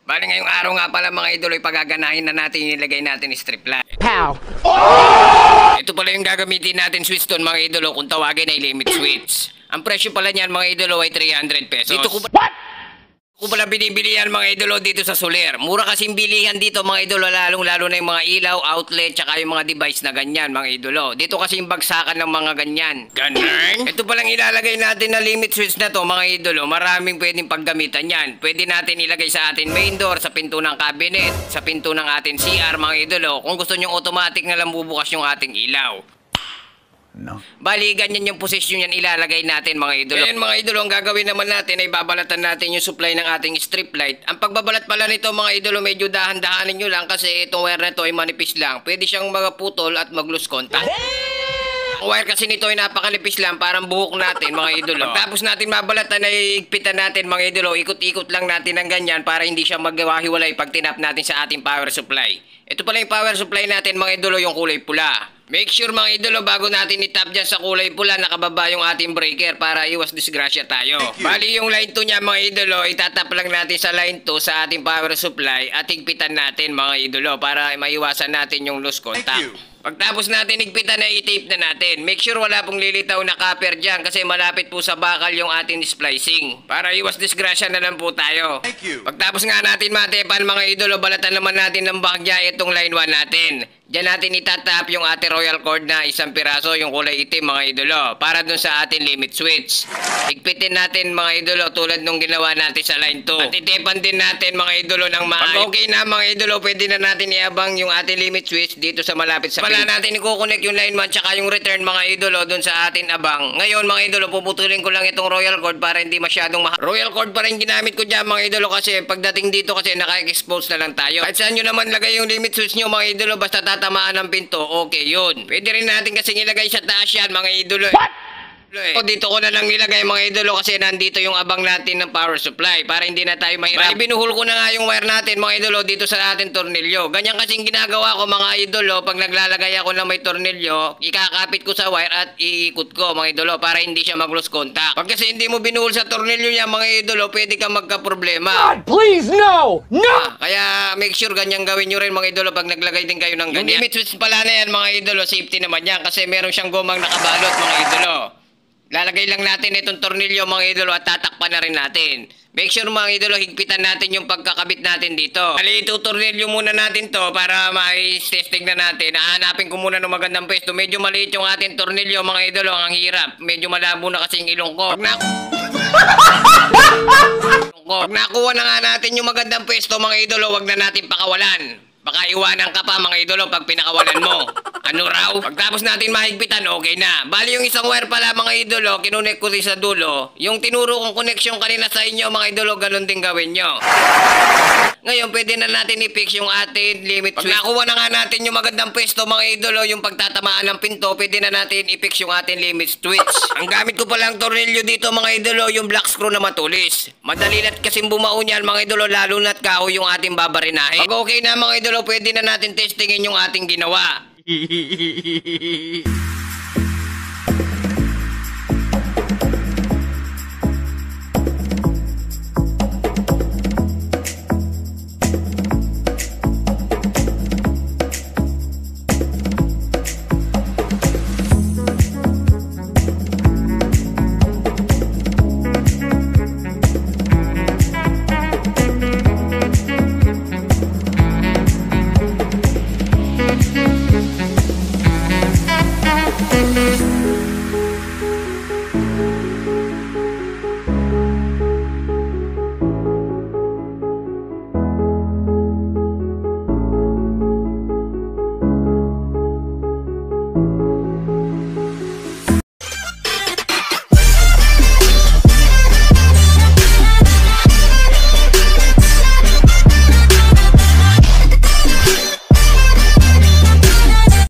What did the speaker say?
Bali ngayong araw nga pala mga idolo, ipagaganahin na natin ilagay natin strip light. Pow! Ito pala yung gagamitin natin switch doon mga idolo kung tawagin ay limit switch. Ang presyo pala niyan mga idolo ay 300 pesos. Dito ko pala binibili yan mga idolo dito sa Soler. Mura kasing bilihan dito mga idolo, lalong-lalo na yung mga ilaw, outlet, tsaka yung mga device na ganyan mga idolo. Dito kasi yung bagsakan ng mga ganyan. Ganun? Ito palang ilalagay natin na limit switch na to mga idolo. Maraming pwedeng paggamitan yan. Pwede natin ilagay sa ating main door, sa pinto ng cabinet, sa pinto ng ating CR mga idolo. Kung gusto nyong automatic na lang bubukas yung ating ilaw. No. Bali, ganyan yung posisyon yan ilalagay natin mga idolo. Ngayon mga idolo, ang gagawin naman natin ay babalatan natin yung supply ng ating strip light. Ang pagbabalat pala nito mga idolo, medyo dahan-dahanin nyo lang kasi itong wire na ito ay manipis lang. Pwede siyang magputol at mag-loose contact. Ang wire kasi nito ay napakanipis lang, parang buhok natin mga idolo. Pagkatapos natin mabalatan ay igpitan natin mga idolo, ikot-ikot lang natin ng ganyan para hindi siya maghiwalay pag tinap natin sa ating power supply. Ito pala yung power supply natin mga idolo, yung kulay pula. Make sure mga idolo bago natin itap dyan sa kulay pula, nakababa yung ating breaker para iwas disgrasya tayo. Bali yung line 2 niya mga idolo, itatap lang natin sa line 2 sa ating power supply at higpitan natin mga idolo para maiwasan natin yung loose contact. Pagtapos natin higpitan na i-tape na natin. Make sure wala pong lilitaw na copper dyan kasi malapit po sa bakal yung ating splicing. Para iwas disgrasya na lang po tayo. Pagtapos nga natin matepan mga idolo, balatan naman natin ng bahagya itong line 1 natin. Diyan natin itatap yung ating royal cord na isang piraso, yung kulay itim mga idolo, para dun sa ating limit switch. Higpitin natin mga idolo tulad nung ginawa natin sa line 2. At itepan din natin mga idolo ng maayos. Pag okay na mga idolo, pwede na natin iabang yung ating limit switch dito sa malapit sa pala natin i-connect yung line 1 tsaka yung return mga idolo dun sa ating abang. Ngayon mga idolo, puputulin ko lang itong royal cord para hindi masyadong mahal. Royal cord pa rin ginamit ko dyan mga idolo kasi pagdating dito kasi naka-expose na lang tayo. Kahit saan nyo naman lagay yung limit switch nyo mga idolo, basta tatamaan ng pinto, okay yun. Pwede rin natin kasi ilagay sa taas yan mga idolo. O dito ko na lang nilagay mga idolo kasi nandito yung abang natin ng power supply para hindi na tayo mahirap. Binuhol ko na nga yung wire natin mga idolo dito sa ating tornilyo. Ganyan kasing ginagawa ko mga idolo pag naglalagay ako ng may tornilyo, ikakapit ko sa wire at iikot ko mga idolo para hindi siya mag-loose contact. Pag kasi hindi mo binuhol sa tornilyo niya mga idolo, pwede kang magka-problema. God, please, no! No! Kaya make sure ganyan gawin nyo rin mga idolo pag naglagay din kayo ng ganyan. Yung limit switch pala na yan mga idolo, safety naman yan kasi meron siyang gomang nakabalot mga idolo. Lalagay lang natin itong tornilyo mga idolo at tatakpan na rin natin. Make sure mga idolo, higpitan natin yung pagkakabit natin dito. Bali, itutornilyo muna natin to para ma-testing na natin. Hahanapin ko muna ng magandang pwesto. Medyo maliit yung ating tornilyo mga idolo, ang hirap. Medyo malabo na kasi yung ilong ko. Pag nakuha na nga natin yung magandang pwesto mga idolo, wag na natin pakawalan. Baka iwanan ka pa mga idolo pag pinakawalan mo. Ano raw? Pagtapos natin mahigpitan, okay na. Bali yung isang wire pala mga idolo, kinunik ko sa dulo. Yung tinuro kong connection kanina sa inyo mga idolo, ganun din gawin nyo. Ngayon, pwede na natin i-fix yung ating limit switch. Pag nakuha na nga natin yung magandang pwesto mga idolo, yung pagtatamaan ng pinto, pwede na natin i-fix yung ating limit switch. Ang gamit ko palang tornilyo dito mga idolo, yung black screw na matulis. Madali lang kasing bumao niyan mga idolo, lalo na't kahoy yung ating babarinahin. Pag okay na mga idolo, pwede na natin testingin yung ating ginawa.